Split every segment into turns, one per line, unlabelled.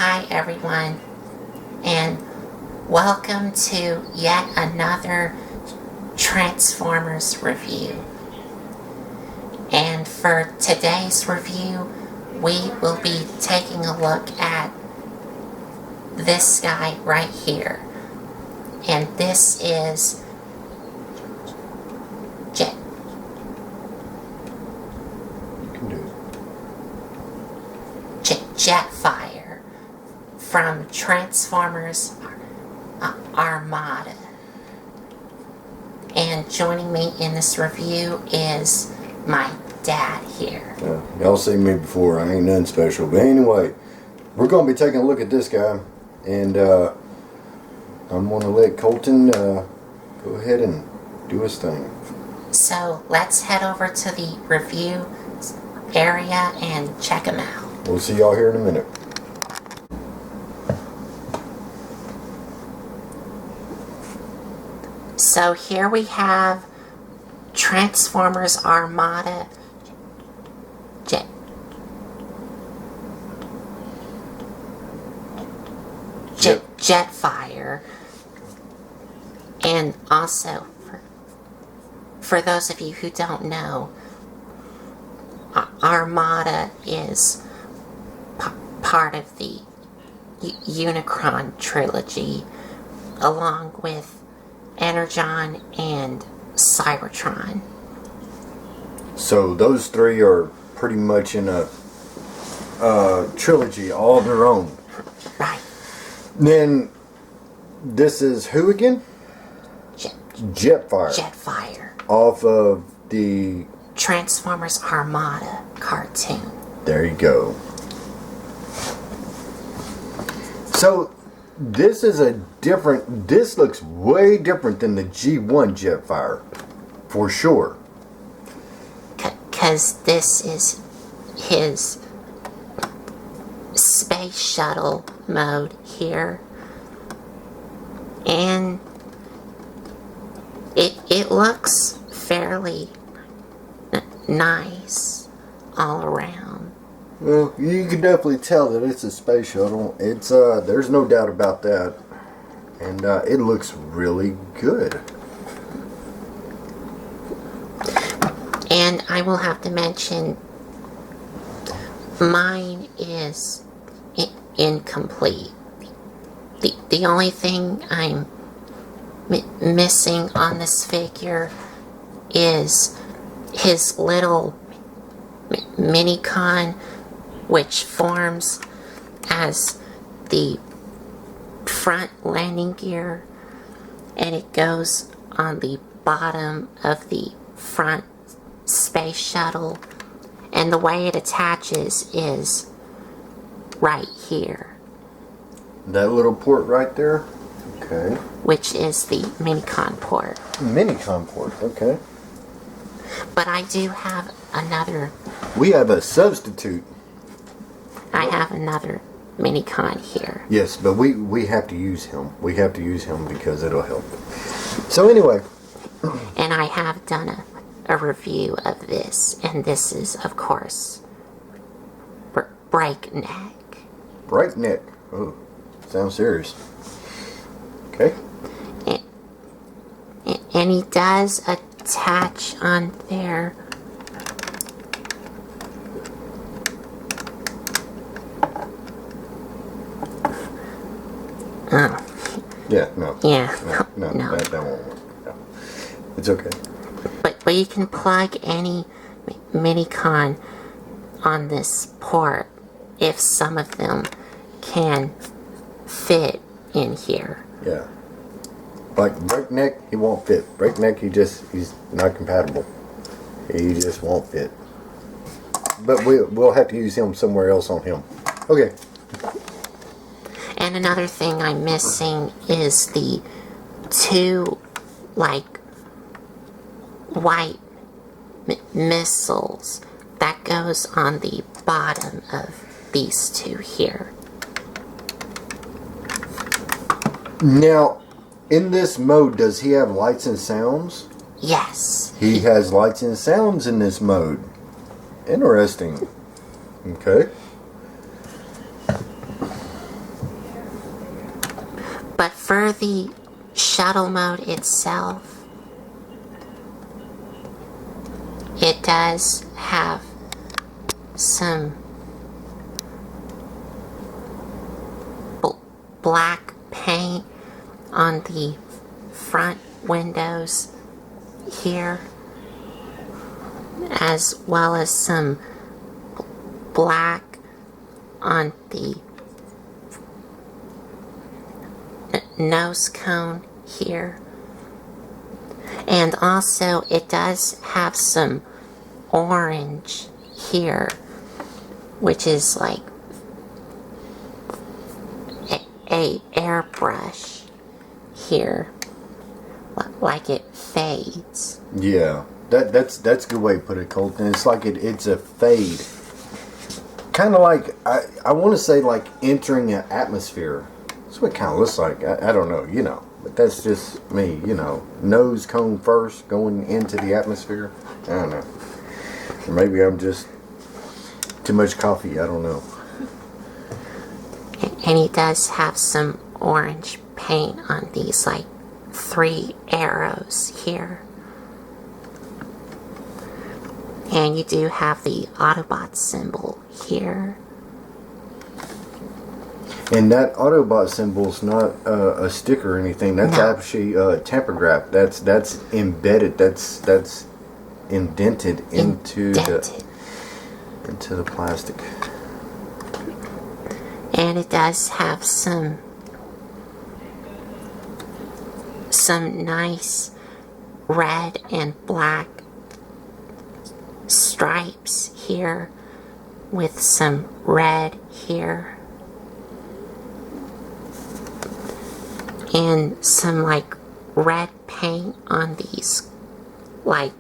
Hi everyone, and welcome to yet another Transformers review. And for today's review, we will be taking a look at this guy right here. And this is Jetfire from Transformers Armada. And joining me in this review is my dad here.
Y'all seen me before, I ain't nothing special. But anyway, we're going to be taking a look at this guy. And I'm going to let Colton go ahead and do his thing.
So let's head over to the review area and check him out.
We'll see y'all here in a minute.
So here we have Transformers Armada Jetfire. And also, for those of you who don't know, Armada is part of the Unicron trilogy, along with Energon and Cybertron.
So those three are pretty much in a trilogy all of their own.
Right.
Then this is who again? Jetfire.
Jetfire.
Off of the
Transformers Armada cartoon.
There you go. So this is this looks way different than the G1 Jetfire, for sure.
Because this is his space shuttle mode here. And it looks fairly nice all around.
Well, you can definitely tell that it's a space shuttle. It's there's no doubt about that, and it looks really good.
And I will have to mention, mine is incomplete. The only thing I'm missing on this figure is his little mini-con, which forms as the front landing gear, and it goes on the bottom of the front space shuttle, and the way it attaches is right here.
That little port right there? Okay.
Which is the mini-con port.
Mini-con port, okay.
But I do have another...
We have a substitute.
I have another mini-con here.
Yes, but we have to use him. We have to use him because it'll help. So anyway.
And I have done a review of this, and this is, of course, Breakneck.
Breakneck. Oh, sounds serious. Okay.
And he does attach on there. Oh.
Yeah, no.
Yeah.
No. That won't work. No. It's okay.
But you can plug any mini-con on this port if some of them can fit in here.
Yeah. Like Breakneck, he won't fit. Breakneck, he's not compatible. He just won't fit. But we'll have to use him somewhere else on him. Okay.
And another thing I'm missing is the two, like, white missiles that goes on the bottom of these two here.
Now, in this mode, does he have lights and sounds?
Yes.
He has lights and sounds in this mode. Interesting. Okay.
for the shuttle mode itself, it does have some black paint on the front windows here, as well as some black on the nose cone here. And also it does have some orange here, which is like a airbrush here, like it fades.
Yeah, that's a good way to put it, Colton. It's like it's a fade, kind of like I want to say like entering an atmosphere. That's what it kind of looks like. I don't know, but that's just me, Nose cone first, going into the atmosphere. I don't know. Or maybe I'm just too much coffee. I don't know.
And he does have some orange paint on these, like 3 arrows here. And you do have the Autobot symbol here.
And that Autobot symbol's not a sticker or anything. That's actually tamper That's embedded. That's indented into the plastic.
And it does have some nice red and black stripes here, with some red here, and some like red paint on these like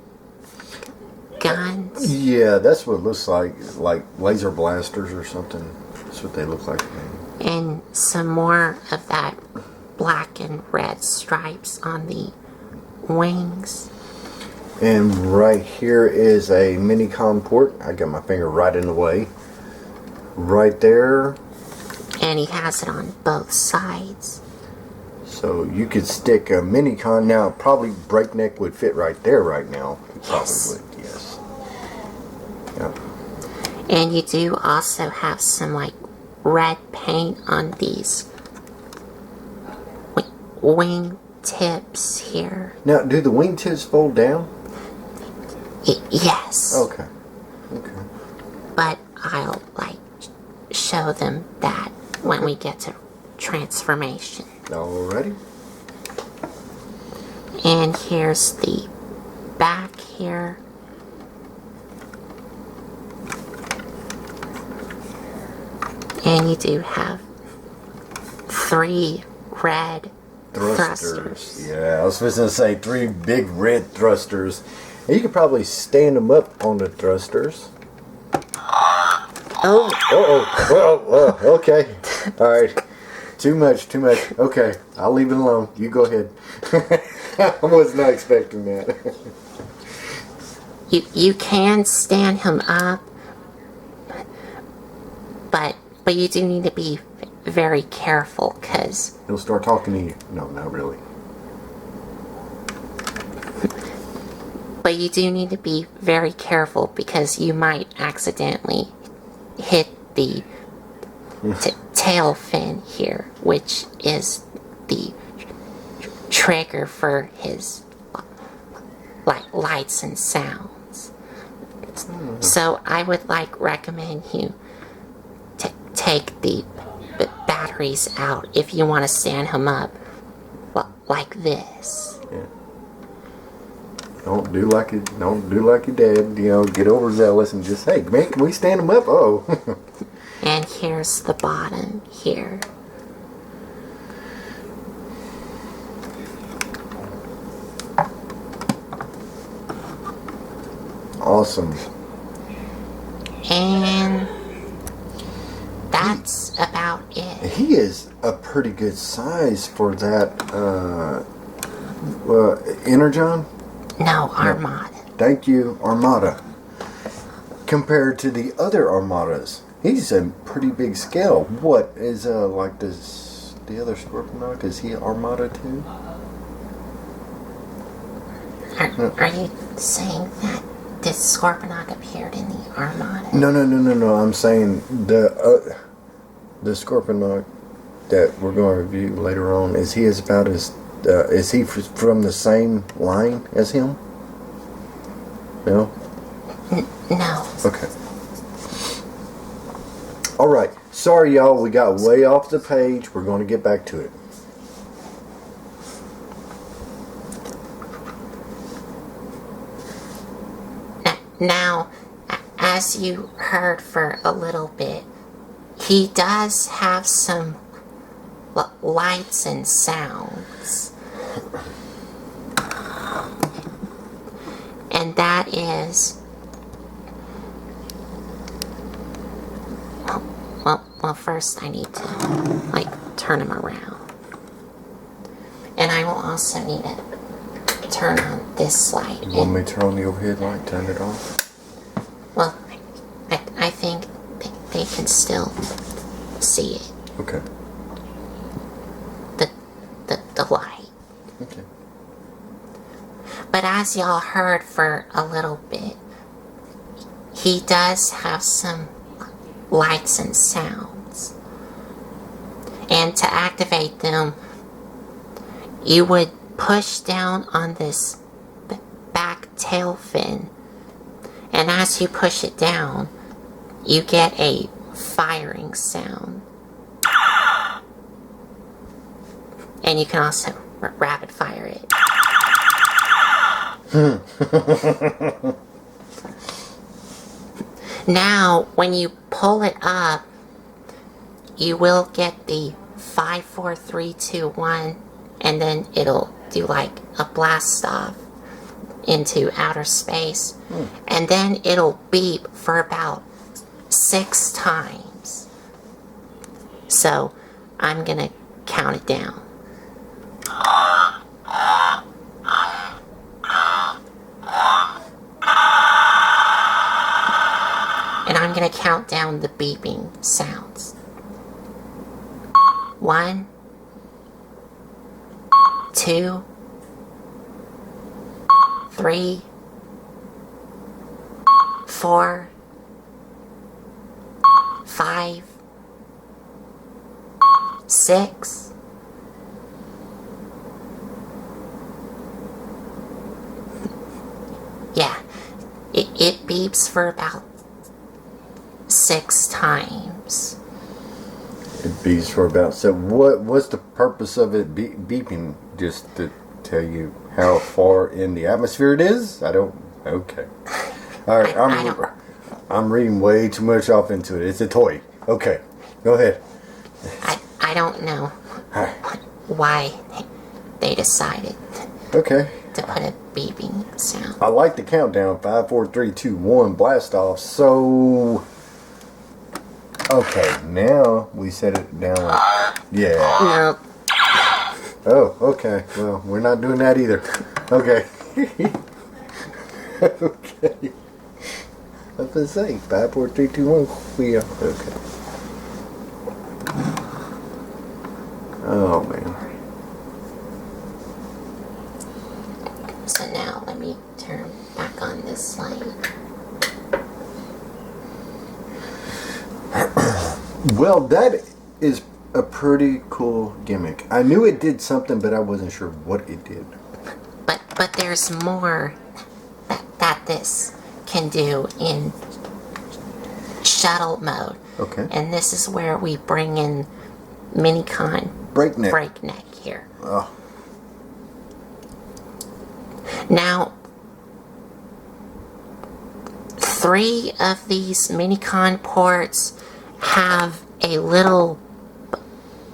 guns.
Yeah, that's what it looks like laser blasters or something. That's what they look like to me.
And some more of that black and red stripes on the wings.
And right here is a mini-com port. I got my finger right in the way. Right there.
And he has it on both sides.
So you could stick a mini-con. Now, probably Breakneck would fit right there right now. It probably
Yes.
would, yes. Yep.
And you do also have some like red paint on these wing tips here.
Now, do the wingtips fold down?
Yes.
Okay.
But I'll like show them that when we get to transformation.
Alrighty.
And here's the back here. And you do have 3 red thrusters.
Yeah, I was supposed to say 3 big red thrusters. And you could probably stand them up on the thrusters.
Oh.
Whoa, okay. Alright. Too much. Okay, I'll leave it alone. You go ahead. I was not expecting that.
You can stand him up, but you do need to be very careful, because
He'll start talking to you. No, not really.
But you do need to be very careful, because you might accidentally hit the tail fin here, which is the trigger for his lights and sounds. So I would recommend you to take the batteries out if you want to stand him up like this.
Yeah. Don't do like your dad. Get overzealous and just, hey, man, can we stand him up? Oh.
And here's the bottom here.
Awesome.
And that's about it.
He is a pretty good size for that Energon?
No, Armada.
Thank you, Armada. Compared to the other Armadas, he's a pretty big scale. What is like this? the other Scorponok? Is he Armada too?
Are you saying that this Scorponok appeared in the Armada?
No. I'm saying the Scorponok that we're going to review later on. Is he is he from the same line as him? No.
No.
Okay. All right. Sorry, y'all. We got way off the page. We're going to get back to it.
Now, as you heard for a little bit, he does have some lights and sounds. And that is... Well, first I need to, turn him around. And I will also need to turn on this light.
You want me to turn on the overhead light, turn it off?
Well, I think they can still see it.
Okay.
The light.
Okay.
But as y'all heard for a little bit, he does have some lights and sounds. And to activate them, you would push down on this back tail fin. And as you push it down, you get a firing sound. And you can also rapid fire it. Now, when you pull it up, you will get the 5, 4, 3, 2, 1, and then it'll do like a blast off into outer space. And then it'll beep for about 6 times. So, I'm gonna count it down. And I'm going to count down the beeping sounds. 1, 2, 3, 4, 5, 6. Yeah, it beeps for about 6 times.
It beeps for about... So what's the purpose of it beeping? Just to tell you how far in the atmosphere it is? I don't... Okay. Alright, I'm reading way too much off into it. It's a toy. Okay, go ahead.
I don't know why they decided
to
put a beeping sound.
I like the countdown. 5, 4, 3, 2, 1, blast off. So... Okay, now we set it down like... Yeah.
No.
Oh, okay. Well, we're not doing that either. Okay. Okay. I was going to say, 5, 4, 3, 2, 1. We are. Okay. Oh, man.
So now let me turn back on this light.
Well, that is a pretty cool gimmick. I knew it did something, but I wasn't sure what it did.
But there's more that this can do in shuttle mode.
Okay.
And this is where we bring in Minicon Breakneck here.
Oh.
Now, 3 of these Minicon ports have a little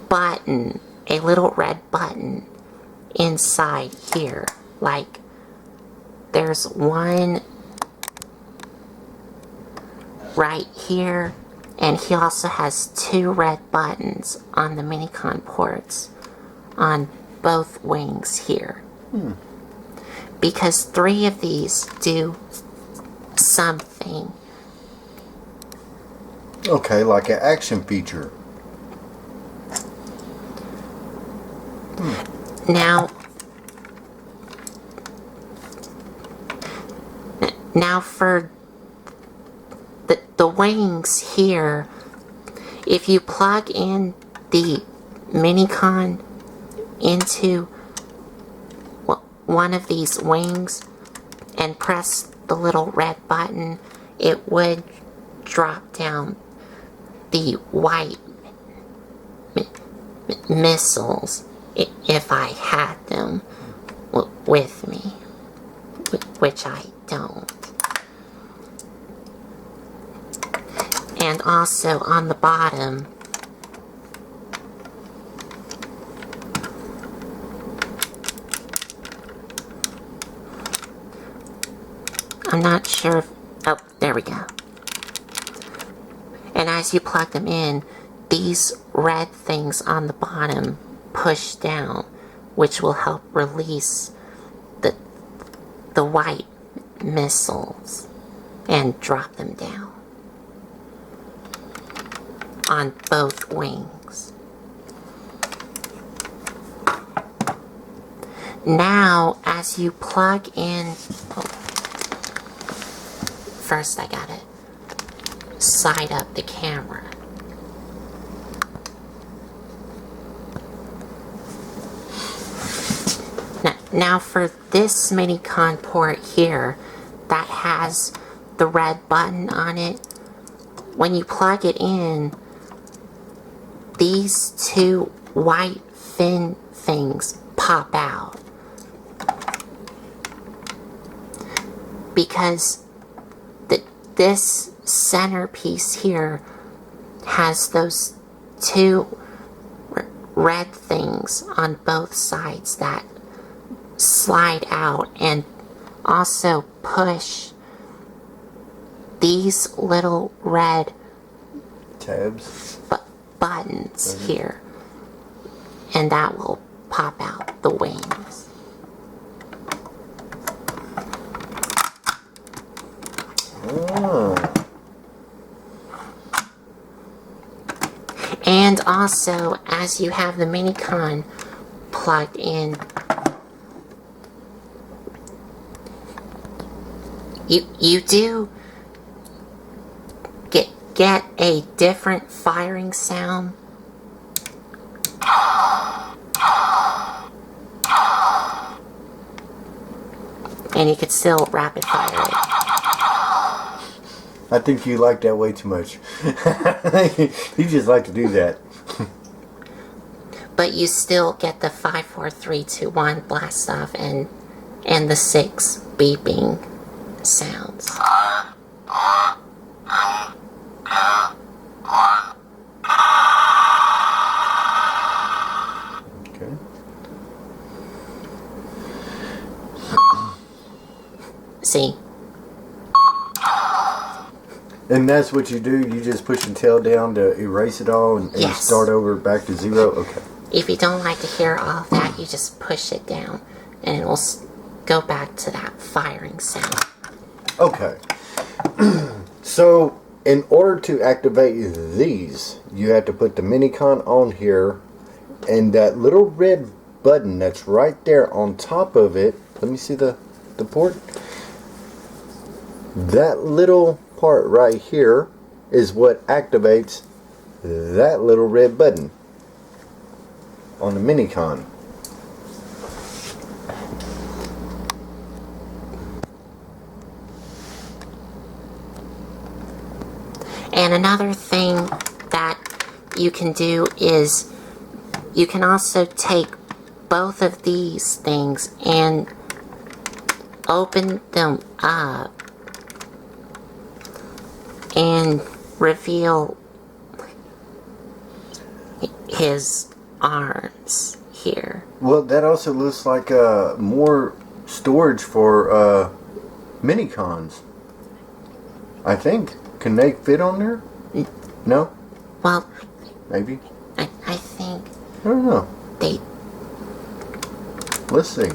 button, a little red button inside here. Like, there's one right here, and he also has 2 red buttons on the Minicon ports on both wings here. Because 3 of these do something.
Okay, like an action feature.
Now for the wings here, if you plug in the Minicon into one of these wings and press the little red button, it would drop down the white missiles if I had them with me, which I don't. And also on the bottom, I'm not sure if, oh, there we go. And as you plug them in, these red things on the bottom push down, which will help release the white missiles and drop them down on both wings. Now, as you plug in, first I gotta side up the camera. Now for this Minicon port here that has the red button on it, when you plug it in, these two white fin things pop out. Because this centerpiece here has those two red things on both sides that slide out and also push these little red
tabs
buttons here, and that will pop out the wings.
Oh.
And also, as you have the Minicon plugged in, you do get a different firing sound. And you could still rapid fire it.
I think you like that way too much. You just like to do that.
But you still get the 5, 4, 3, 2, 1 blast off and the 6 beeping sounds.
Okay.
See?
And that's what you do? You just push the tail down to erase it all and
Yes.
start over back to 0? Okay.
If you don't like to hear all of that, you just push it down and it will go back to that firing sound.
Okay. So, in order to activate these, you have to put the Minicon on here, and that little red button that's right there on top of it, let me see the port. That little part right here is what activates that little red button on the Minicon.
And another thing that you can do is you can also take both of these things and open them up and reveal his arms here.
Well, that also looks like more storage for Minicons. I think. Can they fit on there? No?
Well,
Maybe?
I think
I don't know.
they...
Let's see.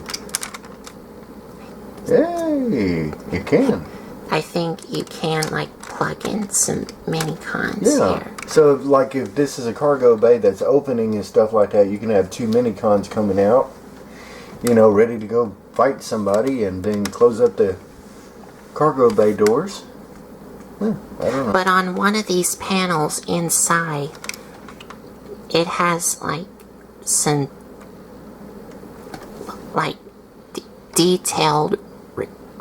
Hey, you can.
I think you can, like, plug in some Minicons
Yeah.
here.
So, like, if this is a cargo bay that's opening and stuff like that, you can have 2 Minicons coming out, you know, ready to go fight somebody and then close up the cargo bay doors. I don't know.
But on one of these panels inside, it has like some like detailed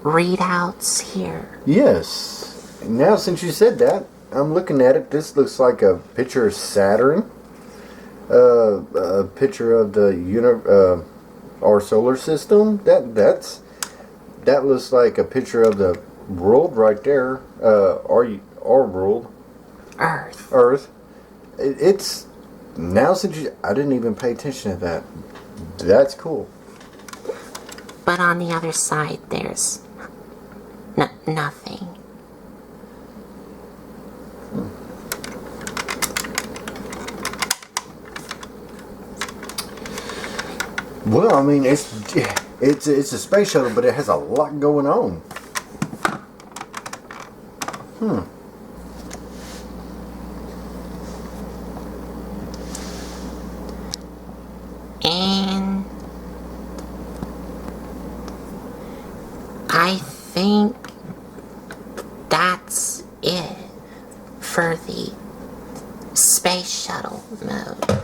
readouts here.
Yes. Now since you said that, I'm looking at it. This looks like a picture of Saturn. A picture of the our solar system. That looks like a picture of the world right there. Our world.
Earth.
It's now since I didn't even pay attention to that. That's cool.
But on the other side, there's nothing.
Well, I mean, it's a space shuttle, but it has a lot going on.
And I think that's it for the space shuttle mode.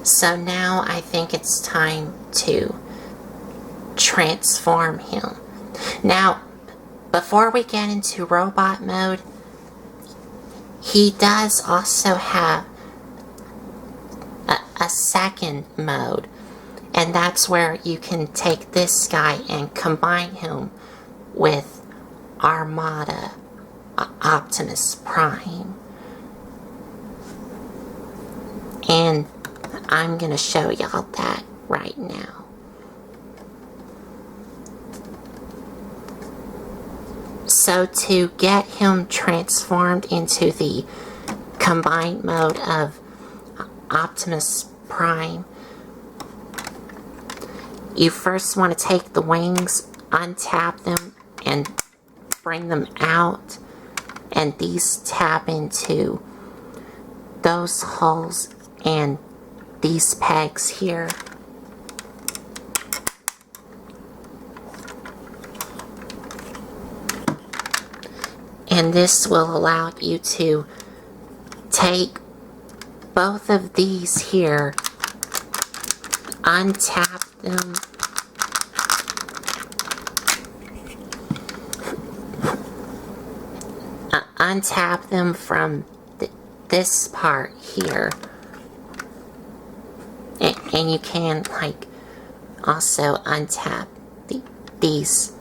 So now I think it's time to transform him. Now, before we get into robot mode, he does also have a second mode. And that's where you can take this guy and combine him with Armada Optimus Prime. And I'm going to show y'all that right now. So to get him transformed into the combined mode of Optimus Prime, you first want to take the wings, untap them, and bring them out. And these tap into those holes and these pegs here. And this will allow you to take both of these here, untap them, untap them from this part here, and you can like also untap these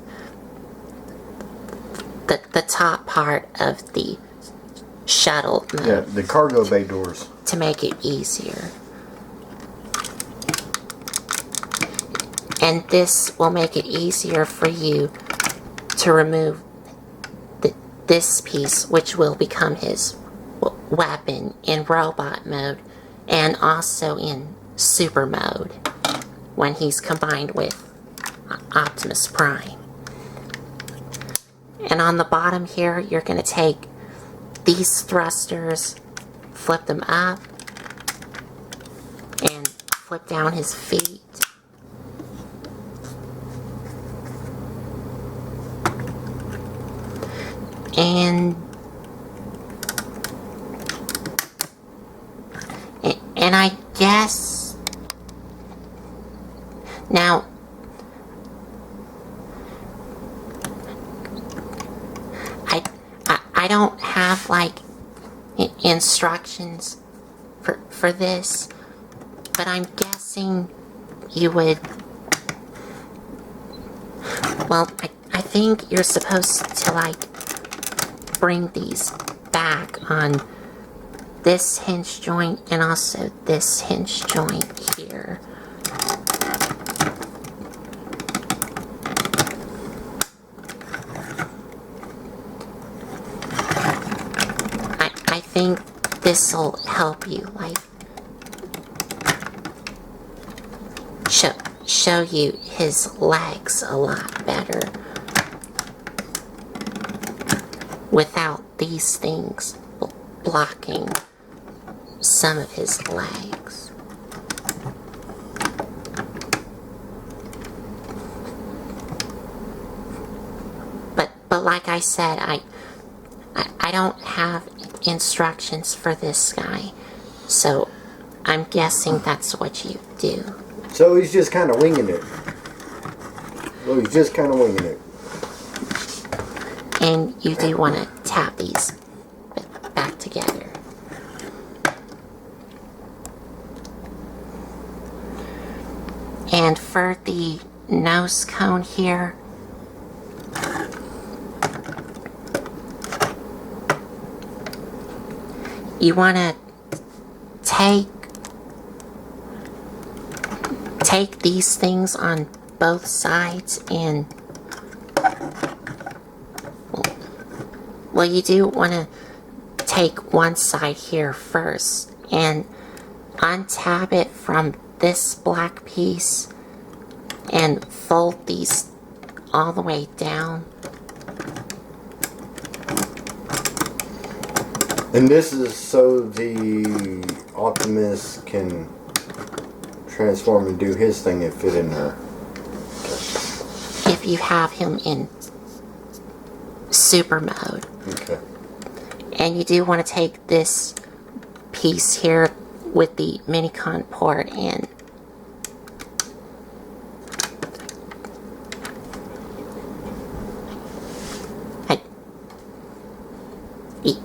the top part of the shuttle mode.
Yeah, the cargo bay doors.
To make it easier. And this will make it easier for you to remove this piece, which will become his weapon in robot mode and also in super mode when he's combined with Optimus Prime. And on the bottom here, you're going to take these thrusters, flip them up, and flip down his feet. And I guess now I don't have like instructions for this, but I'm guessing you would, well, I think you're supposed to like bring these back on this hinge joint and also this hinge joint here. I think this will help you like show you his legs a lot better without these things blocking some of his legs. But like I said, I don't have instructions for this guy, so I'm guessing that's what you do.
So he's just kind of winging it. Well, he's just kind of winging it.
And you do want to tap these back together. And for the nose cone here, you want to take these things on both sides and, well, you do want to take one side here first and untap it from this black piece and fold these all the way down.
And this is so the Optimus can transform and do his thing and fit in there.
If you have him in super mode.
Okay.
And you do want to take this piece here with the Minicon port and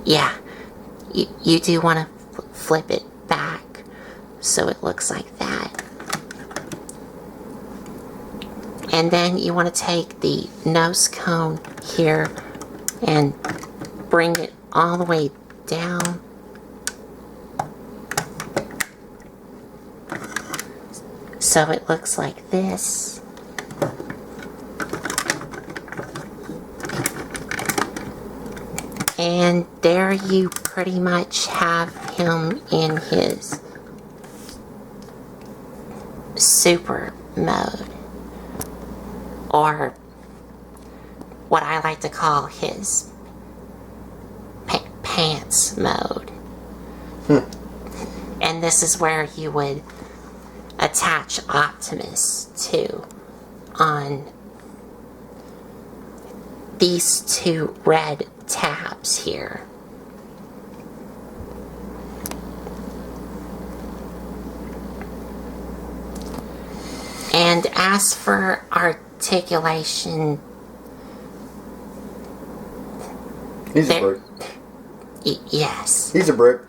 yeah, you do want to flip it back so it looks like that. And then you want to take the nose cone here and bring it all the way down. So it looks like this. And there you pretty much have him in his super mode. Or what I like to call his pants mode. And this is where you would attach Optimus to on these two red tabs here. And as for articulation,
he's a brick.
Yes.
He's a brick.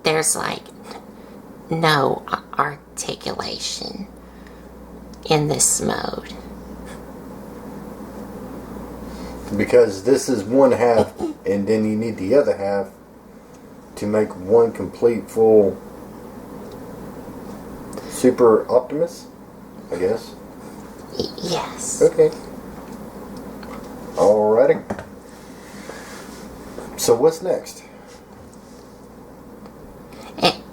There's like no articulation in this mode.
Because this is one half, and then you need the other half to make one complete full Super Optimus, I guess.
Yes.
Okay. Alrighty. So what's next?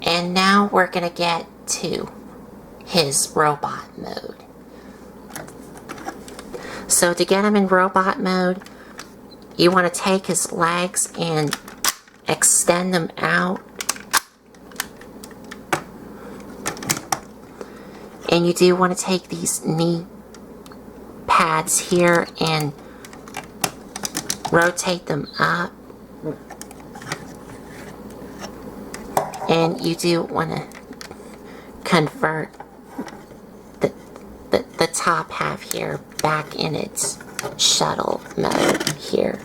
And now we're going to get to his robot mode. So to get him in robot mode, you want to take his legs and extend them out. And you do want to take these knee pads here and rotate them up. And you do want to convert the top half here back in its shuttle mode here.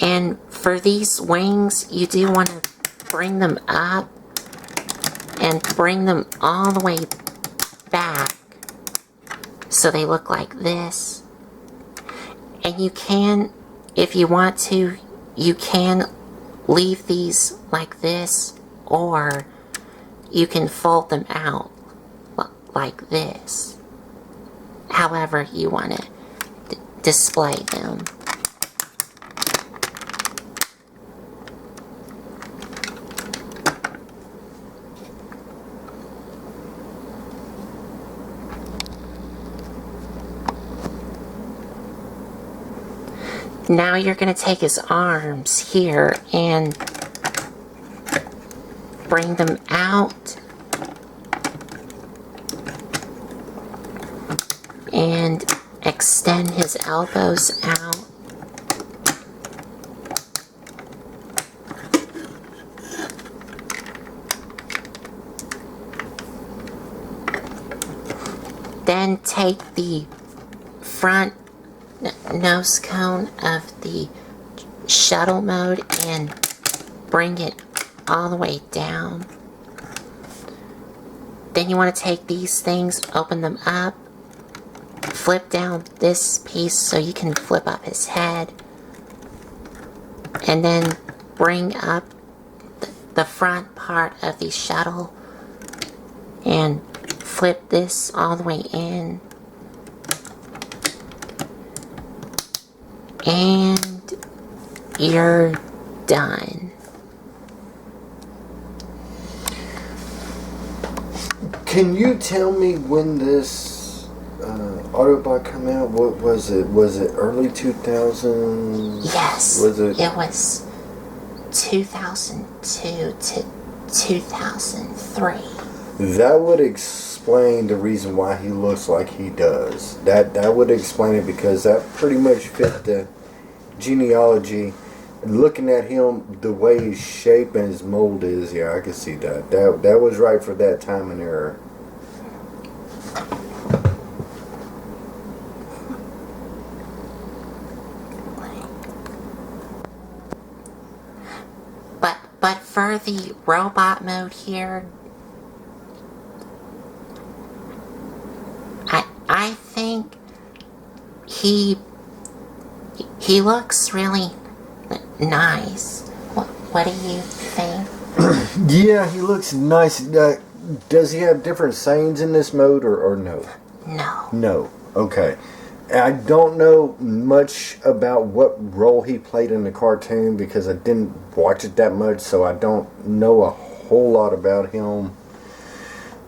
And for these wings, you do want to bring them up and bring them all the way back so they look like this. And you can, if you want to, you can leave these like this, or you can fold them out like this. However you want to display them. Now you're going to take his arms here and bring them out. And extend his elbows out. Then take the front nose cone of the shuttle mode and bring it all the way down. Then you want to take these things, open them up, flip down this piece so you can flip up his head, and then bring up the front part of the shuttle and flip this all the way in, and you're done.
Can you tell me when this Autobot come out? What was it? Was it early 2000s?
Yes.
Was it?
It was 2002 to 2003.
That would explain the reason why he looks like he does. That would explain it, because that pretty much fit the genealogy. Looking at him, the way his shape and his mold is, yeah, I can see that. That was right for that time and era.
But for the robot mode here, I think he looks really nice. What do you think?
Yeah, he looks nice. Does he have different sayings in this mode, or no?
No.
No. Okay. I don't know much about what role he played in the cartoon, because I didn't watch it that much, so I don't know a whole lot about him.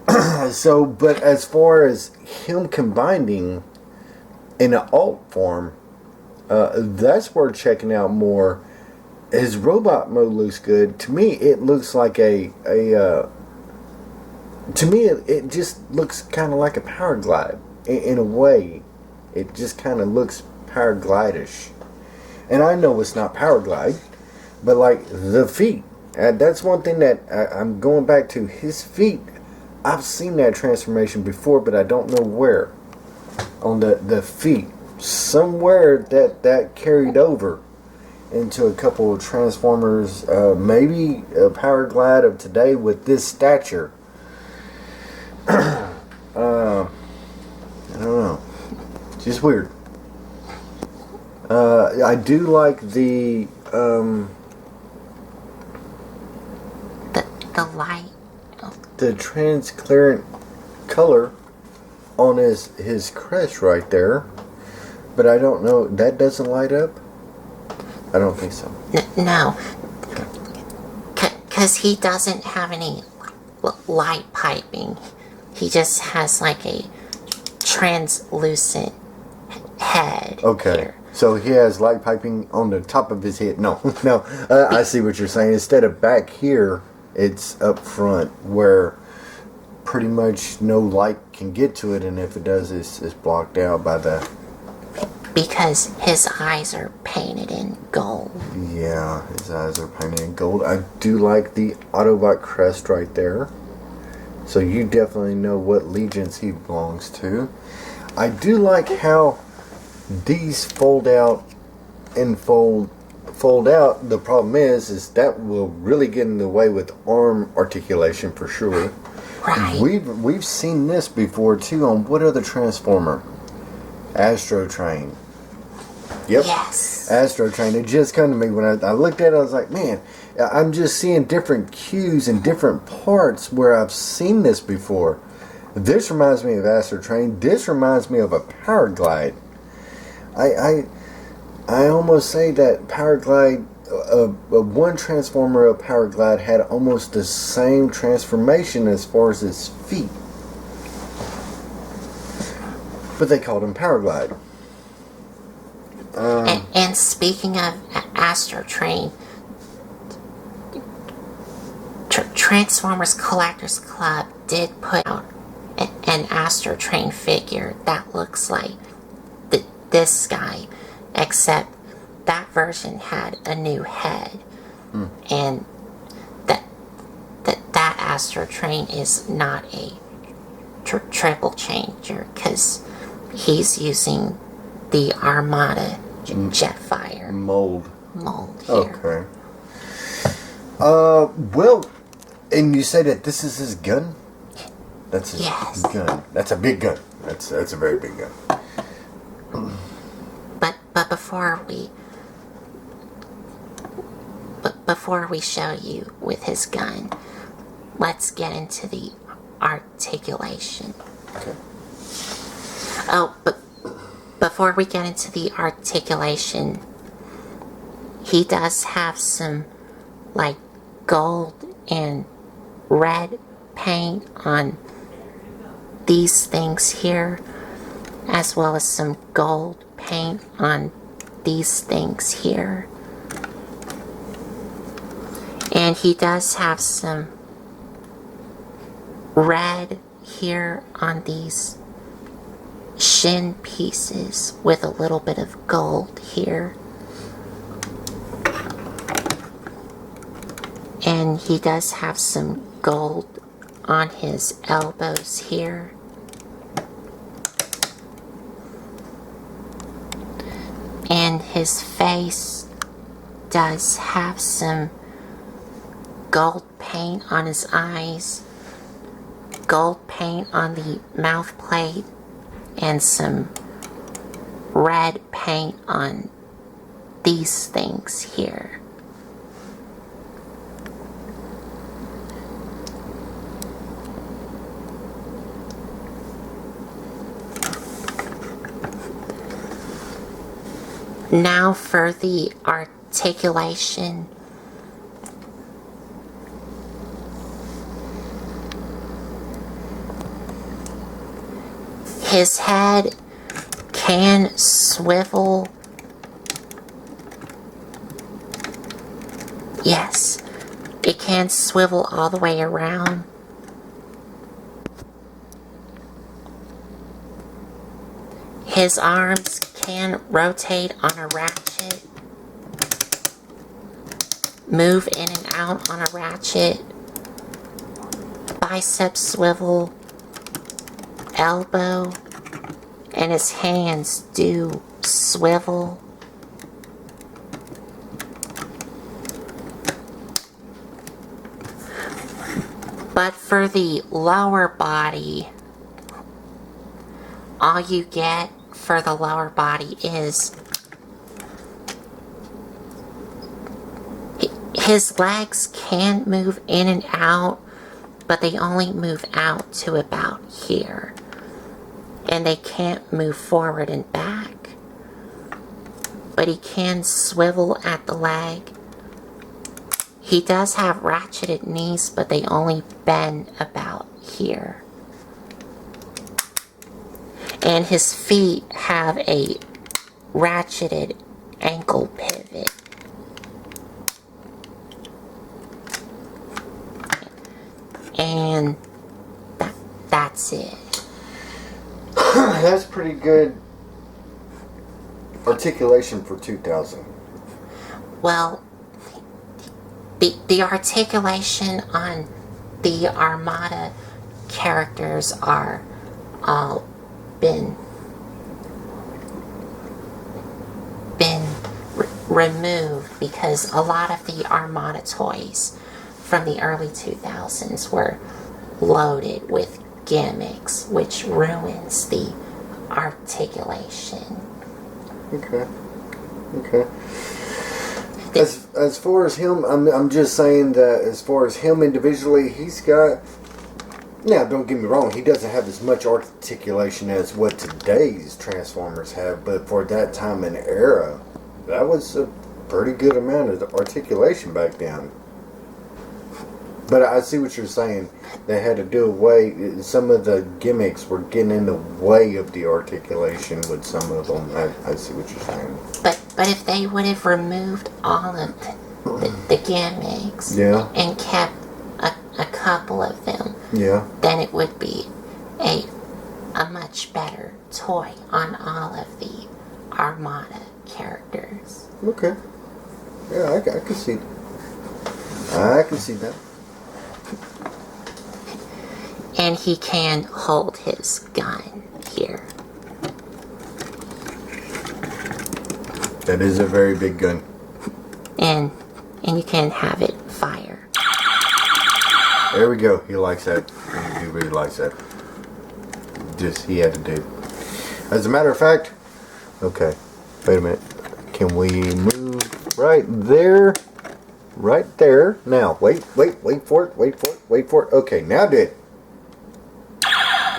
But as far as him combining in an alt form, that's worth checking out more. His robot mode looks good. To me, it looks like to me, it just looks kind of like a power glide in a way. It just kind of looks power glide-ish. And I know it's not power glide, but like the feet. That's one thing that I'm going back to. His feet, I've seen that transformation before, but I don't know where. On the feet. Somewhere that carried over into a couple of Transformers. Maybe a power glide of today with this stature. I don't know. Just weird. I do like the
light.
The transparent color on his crest right there, but I don't know, that doesn't light up? I don't think so.
No, because he doesn't have any light piping. He just has like a translucent head.
Okay.
Here.
So he has light piping on the top of his head. No. I see what you're saying. Instead of back here, it's up front where pretty much no light can get to it, and if it does, it's blocked out by the...
Because his eyes are painted in gold.
Yeah, his eyes are painted in gold. I do like the Autobot crest right there. So you definitely know what legions he belongs to. I do like how these fold out and fold out. The problem is that will really get in the way with arm articulation for sure.
Right.
We've seen this before too on what other Transformer? Astro Train. Yep.
Yes.
Astro Train. It just come to me when I looked at it. I was like, man, I'm just seeing different cues and different parts where I've seen this before. This reminds me of Astro Train. This reminds me of a Power Glide. I almost say that Power Glide, one Transformer of Power Glide had almost the same transformation as far as its feet. But they called him Power Glide.
And speaking of Astro Train, Transformers Collectors Club did put out an Astro Train figure that looks like this guy, except that version had a new head, and that Astro Train is not a triple changer because he's using the Armada Jetfire
mold
here.
Okay. Well, and you say that this is his gun? That's his gun. That's a big gun. That's a very big gun.
But before we show you with his gun, let's get into the articulation.
Okay.
Oh, but before we get into the articulation, he does have some like gold and red paint on these things here, as well as some gold paint on these things here. And he does have some red here on these shin pieces with a little bit of gold here. And he does have some gold on his elbows here. And his face does have some gold paint on his eyes, gold paint on the mouth plate, and some red paint on these things here. Now for the articulation. His head can swivel. Yes, it can swivel all the way around. His arms can rotate on a ratchet, move in and out on a ratchet, bicep swivel, elbow, and his hands do swivel. But for the lower body, all you get for the lower body is his legs can move in and out, but they only move out to about here. And they can't move forward and back. But he can swivel at the leg. He does have ratcheted knees, but they only bend about here. And his feet have a ratcheted ankle pivot. And that's it.
That's pretty good articulation for 2000.
Well, the articulation on the Armada characters are all been removed because a lot of the Armada toys from the early 2000s were loaded with gimmicks, which ruins the articulation.
Okay. As far as him, I'm just saying that as far as him individually, he's got. Now, don't get me wrong, he doesn't have as much articulation as what today's Transformers have, but for that time and era, that was a pretty good amount of articulation back then. But I see what you're saying. They had to do away. Some of the gimmicks were getting in the way of the articulation with some of them. I see what you're saying.
But if they would have removed all of the gimmicks and kept a couple of them, then it would be a much better toy on all of the Armada characters.
Okay. Yeah, I can see. I can see that.
And he can hold his gun here.
That is a very big gun.
And you can have it fire.
There we go. He likes that. He really likes that. He had to do. As a matter of fact, okay. Wait a minute. Can we move right there? Right there. Now, wait for it. Wait for it. Okay, now do it.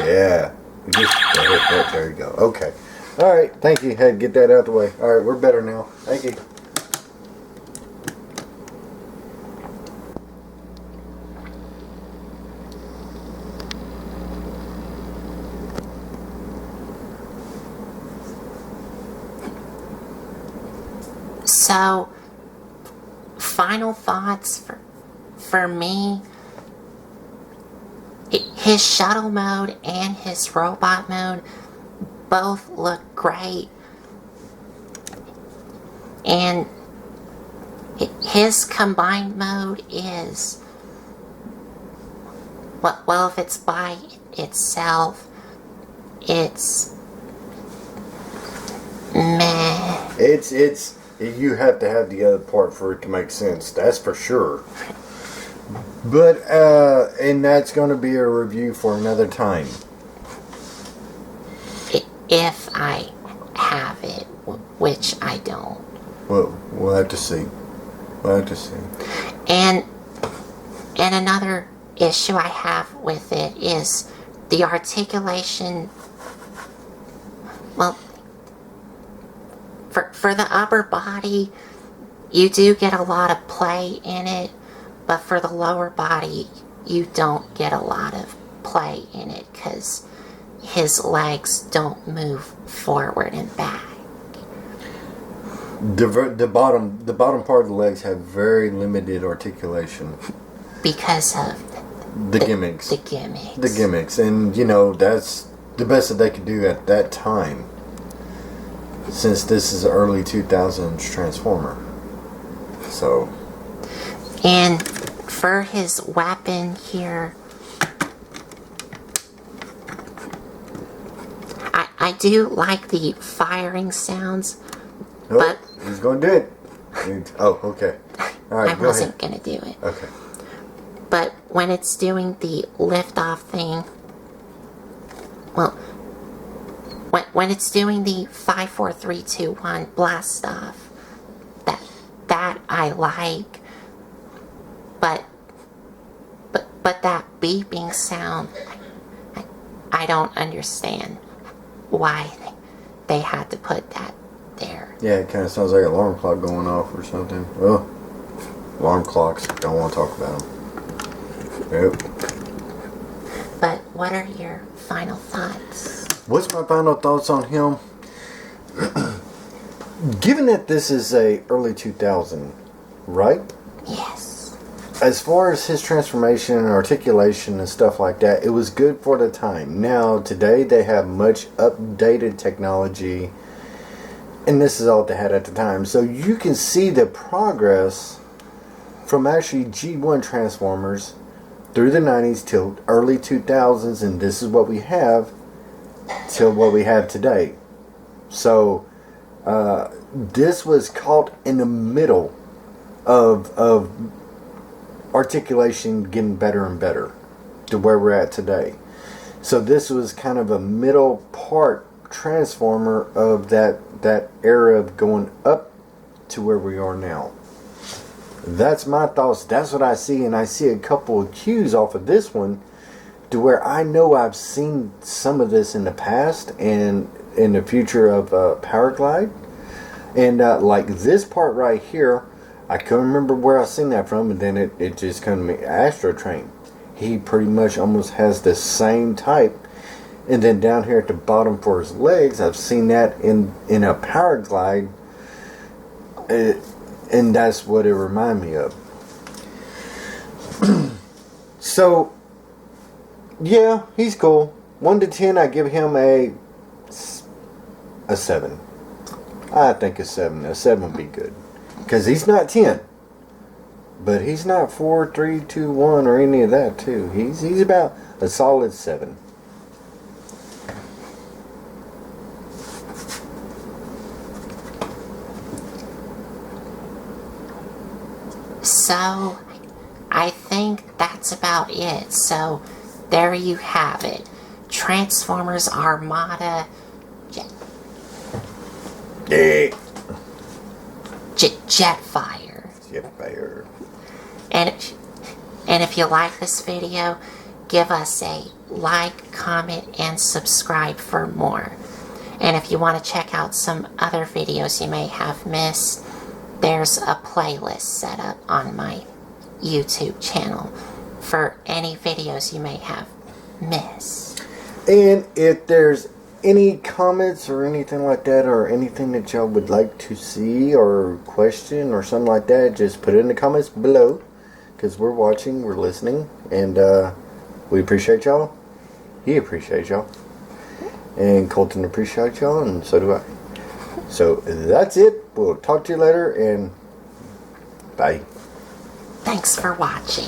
Yeah. There you go. Okay. All right. Thank you. Had to get that out of the way. All right, we're better now. Thank you.
So, final thoughts for me. His shuttle mode and his robot mode both look great. And his combined mode is, well, if it's by itself, it's meh.
It's you have to have the other part for it to make sense. That's for sure. But and that's going to be a review for another time.
If I have it, which I don't.
Well, we'll have to see.
And another issue I have with it is the articulation. Well, for the upper body, you do get a lot of play in it, but for the lower body, you don't get a lot of play in it because his legs don't move forward and back.
The bottom part of the legs have very limited articulation
Because of
the gimmicks.
The gimmicks.
And that's the best that they could do at that time, since this is an early 2000s Transformer. So,
and for his weapon here, I do like the firing sounds, but
he's going to do it. Oh, okay. All right,
I wasn't going to do it.
Okay.
But when it's doing the liftoff thing, well, when it's doing the 5, 4, 3, 2, 1 blast off, that I like, but that beeping sound, I don't understand why they had to put that there.
Yeah, it kind of sounds like an alarm clock going off or something. Oh, alarm clocks. Don't want to talk about them. Yep.
But what are your final thoughts?
What's my final thoughts on him? Given that this is a early 2000, right?
Yes.
As far as his transformation and articulation and stuff like that, it was good for the time. Now, today they have much updated technology, and this is all they had at the time. So you can see the progress from actually G1 Transformers through the 90s till early 2000s, and this is what we have till what we have today. So this was caught in the middle of articulation getting better and better to where we're at today. So this was kind of a middle part transformer of that era of going up to where we are now. That's my thoughts. That's what I see, and I see a couple of cues off of this one to where I know I've seen some of this in the past and in the future of Powerglide. And like this part right here, I couldn't remember where I seen that from, and then it just came to me. Astro Train. He pretty much almost has the same type. And then down here at the bottom for his legs, I've seen that in a Powerglide And that's what it reminded me of. So, yeah, he's cool. 1 to 10, I give him a 7. I think a 7. A 7 would be good. Because he's not 10. But he's not 4, 3, 2, 1 or any of that, too. He's about a solid 7.
So, I think that's about it. So, there you have it. Transformers Armada Jetfire.
Jetfire.
And if you like this video, give us a like, comment, and subscribe for more. And if you want to check out some other videos you may have missed, there's a playlist set up on my YouTube channel for any videos you may have missed.
And if there's any comments or anything like that, or anything that y'all would like to see or question or something like that, just put it in the comments below, because we're watching, we're listening, and we appreciate y'all. He appreciates y'all, and Colton appreciates y'all, and so do I. So that's it. We'll talk to you later, and bye.
Thanks for watching.